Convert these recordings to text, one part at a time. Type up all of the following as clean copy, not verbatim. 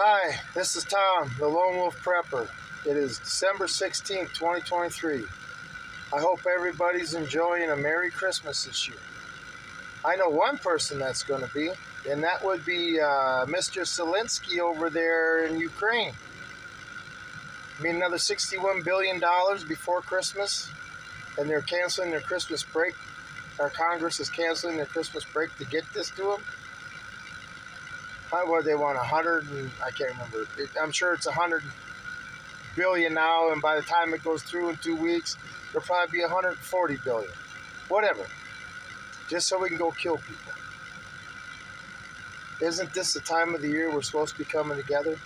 Hi, this is Tom, the Lone Wolf Prepper. It is December 16th, 2023. I hope everybody's enjoying a Merry Christmas this year. I know one person that's going to be, and that would be Mr. Zelensky over there in Ukraine. I mean, another $61 billion before Christmas, and they're canceling their Christmas break. Our Congress is canceling their Christmas break to get this to them. What they want, 100, and I can't remember. I'm sure it's 100 billion now, and by the time it goes through in 2 weeks, there'll probably be 140 billion. Whatever. Just so we can go kill people. Isn't this the time of the year we're supposed to be coming together?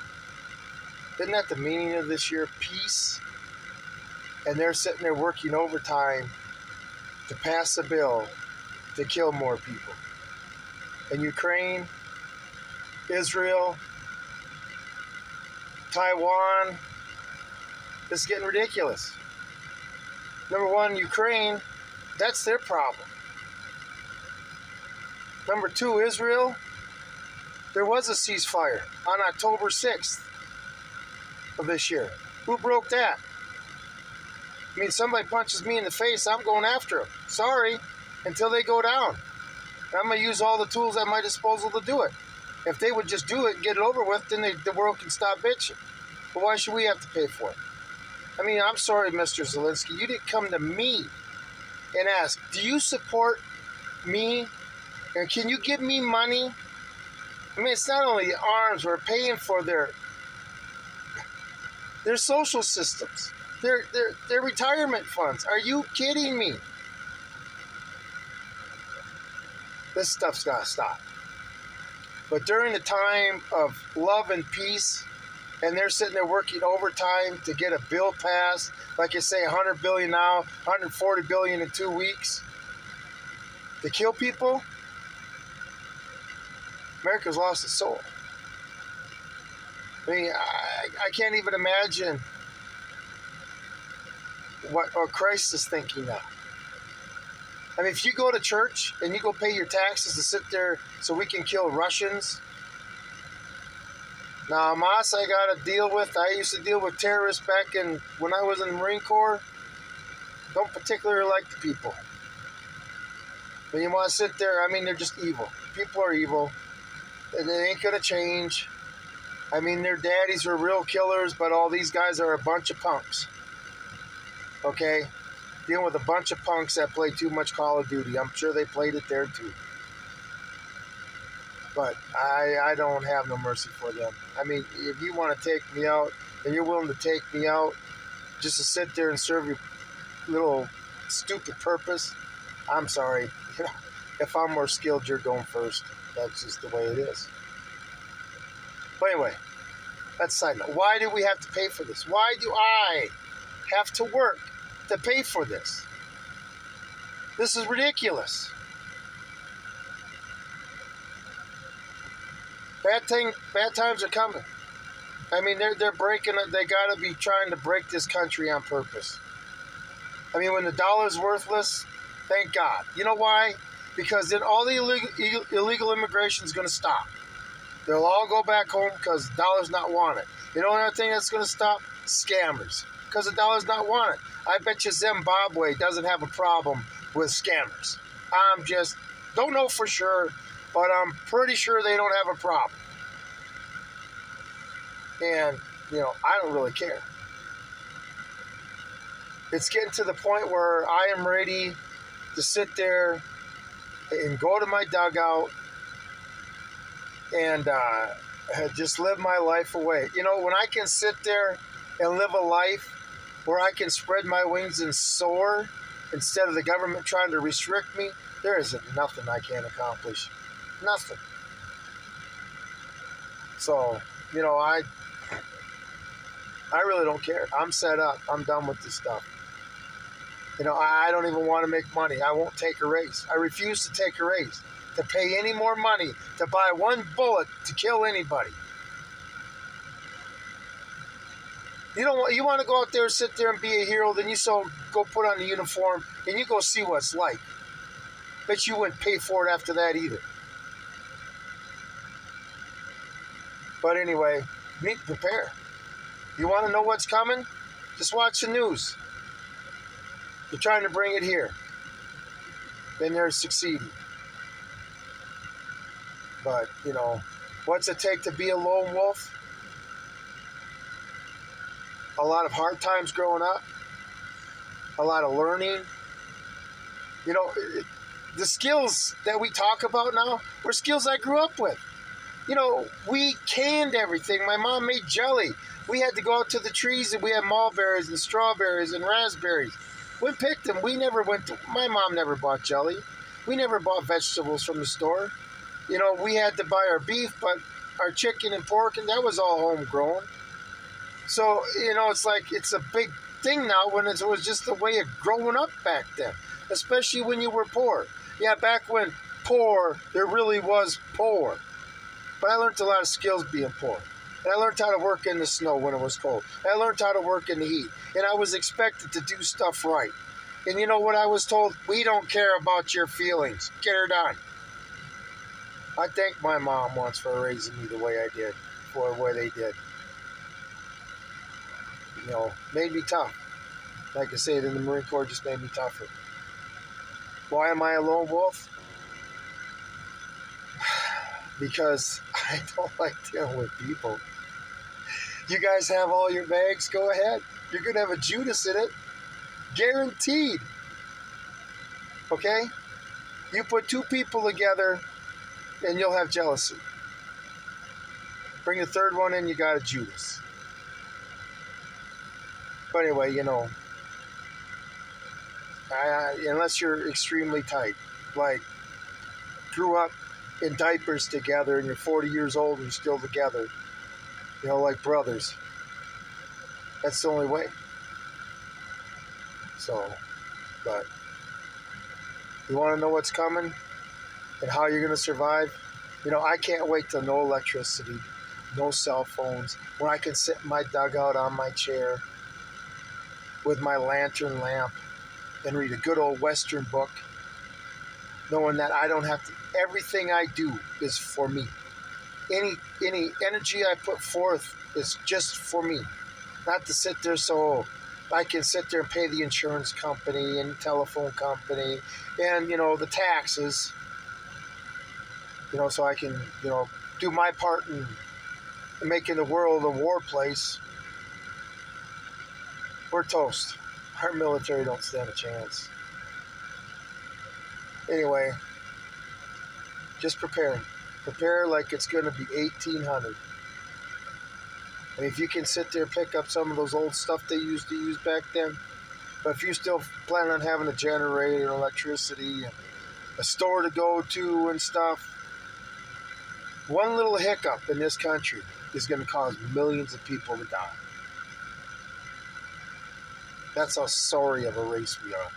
Isn't that the meaning of this year? Peace. And they're sitting there working overtime to pass a bill to kill more people. In Ukraine, Israel, Taiwan, this is getting ridiculous. Number one, Ukraine, that's their problem. Number two, Israel, there was a ceasefire on October 6th of this year. Who broke that? I mean, somebody punches me in the face, I'm going after them. Sorry, until they go down. And I'm going to use all the tools at my disposal to do it. If they would just do it and get it over with, then the world can stop bitching. But why should we have to pay for it? I mean, I'm sorry, Mr. Zelensky. You didn't come to me and ask, do you support me? And can you give me money? I mean, it's not only arms. We're paying for their social systems, their retirement funds. Are you kidding me? This stuff's got to stop. But during the time of love and peace, and they're sitting there working overtime to get a bill passed, like I say, 100 billion now, 140 billion in 2 weeks, to kill people, America's lost its soul. I mean, I can't even imagine what Christ is thinking now. I mean, if you go to church and you go pay your taxes to sit there so we can kill Russians. Now, Hamas I got to deal with. I used to deal with terrorists back when I was in the Marine Corps. Don't particularly like the people. When you want to sit there, I mean, they're just evil. People are evil. And they ain't going to change. I mean, their daddies were real killers, but all these guys are a bunch of punks. Okay? Dealing with a bunch of punks that play too much Call of Duty. I'm sure they played it there too. But I don't have no mercy for them. I mean, if you want to take me out and you're willing to take me out just to sit there and serve your little stupid purpose, I'm sorry. If I'm more skilled, you're going first. That's just the way it is. But anyway, that's a side note. Why do we have to pay for this? Why do I have to work to pay for this? This is ridiculous. Bad times are coming. I mean, they're breaking it. They got to be trying to break this country on purpose. I mean, when the dollar's worthless, thank God. You know why? Because then all the illegal immigration is going to stop. They'll all go back home because the dollar's not wanted. You know another thing that's going to stop? Scammers. Because the dollar's not wanted. I bet you Zimbabwe doesn't have a problem with scammers. Don't know for sure, but I'm pretty sure they don't have a problem. And, I don't really care. It's getting to the point where I am ready to sit there and go to my dugout and just live my life away. When I can sit there and live a life where I can spread my wings and soar instead of the government trying to restrict me, there isn't nothing I can't accomplish. Nothing. So, I really don't care. I'm set up. I'm done with this stuff. I don't even want to make money. I won't take a raise. I refuse to take a raise, to pay any more money, to buy one bullet to kill anybody. You want to go out there, sit there and be a hero, then go put on the uniform and you go see what it's like. Bet you wouldn't pay for it after that either. But anyway, You need to prepare. You want to know what's coming? Just watch the news. They're trying to bring it here. Then they're succeeding. But, what's it take to be a lone wolf? A lot of hard times growing up, a lot of learning. The skills that we talk about now were skills I grew up with. We canned everything. My mom made jelly. We had to go out to the trees and we had mulberries and strawberries and raspberries. We picked them. My mom never bought jelly. We never bought vegetables from the store. We had to buy our beef, but our chicken and pork, and that was all homegrown. So, it's a big thing now when it was just the way of growing up back then, especially when you were poor. Yeah, back when poor, there really was poor. But I learned a lot of skills being poor. And I learned how to work in the snow when it was cold. And I learned how to work in the heat. And I was expected to do stuff right. And you know what I was told? We don't care about your feelings. Get her done. I thank my mom once for raising me the way I did, for the way they did. Made me tough. Like I said, in the Marine Corps, just made me tougher. Why am I a lone wolf? Because I don't like dealing with people. You guys have all your bags? Go ahead. You're going to have a Judas in it. Guaranteed. Okay? You put two people together and you'll have jealousy. Bring the third one in, you got a Judas. But anyway, unless you're extremely tight, like grew up in diapers together and you're 40 years old and you're still together, like brothers. That's the only way. So, but you want to know what's coming and how you're going to survive? I can't wait till no electricity, no cell phones, when I can sit in my dugout on my chair with my lantern lamp and read a good old Western book, knowing that I don't have to, everything I do is for me. Any energy I put forth is just for me. Not to sit there so I can sit there and pay the insurance company and the telephone company and, the taxes, so I can, do my part in making the world a war place. We're toast. Our military don't stand a chance. Anyway, just prepare. Prepare like it's going to be 1800. And if you can sit there and pick up some of those old stuff they used to use back then, but if you still plan on having a generator, electricity, and a store to go to and stuff, one little hiccup in this country is going to cause millions of people to die. That's how sorry of a race we are.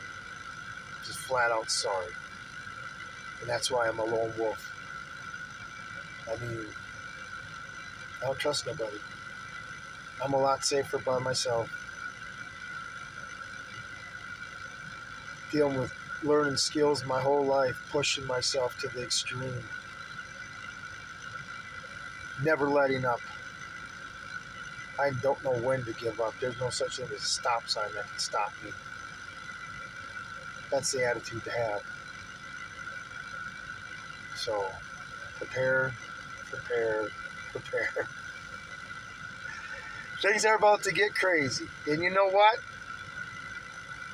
Just flat out sorry. And that's why I'm a lone wolf. I don't trust nobody. I'm a lot safer by myself. Dealing with learning skills my whole life, pushing myself to the extreme. Never letting up. I don't know when to give up. There's no such thing as a stop sign that can stop me. That's the attitude to have. So, prepare. Things are about to get crazy. And you know what?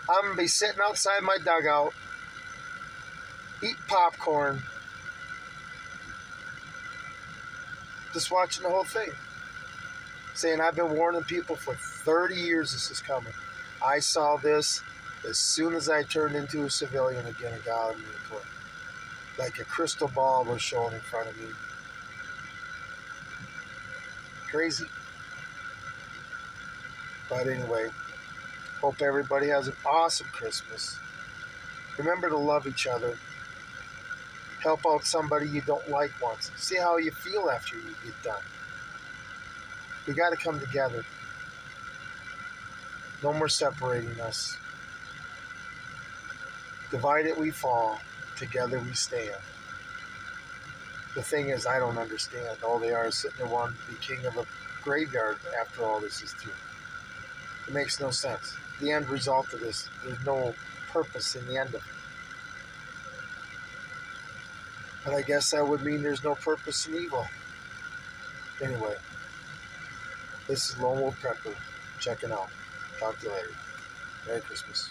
I'm going to be sitting outside my dugout, eating popcorn, just watching the whole thing. Saying I've been warning people for 30 years this is coming. I saw this as soon as I turned into a civilian again and got out of the Marine Corps. Like a crystal ball was shown in front of me. Crazy. But anyway, hope everybody has an awesome Christmas. Remember to love each other. Help out somebody you don't like once. See how you feel after you get done. We got to come together. No more separating us. Divided we fall. Together we stand. The thing is, I don't understand. All they are is sitting there wanting to be king of a graveyard after all this is through. It makes no sense. The end result of this, there's no purpose in the end of it. But I guess that would mean there's no purpose in evil. Anyway, this is Lone Wolf Prepper checking out. Talk to you later. Merry Christmas.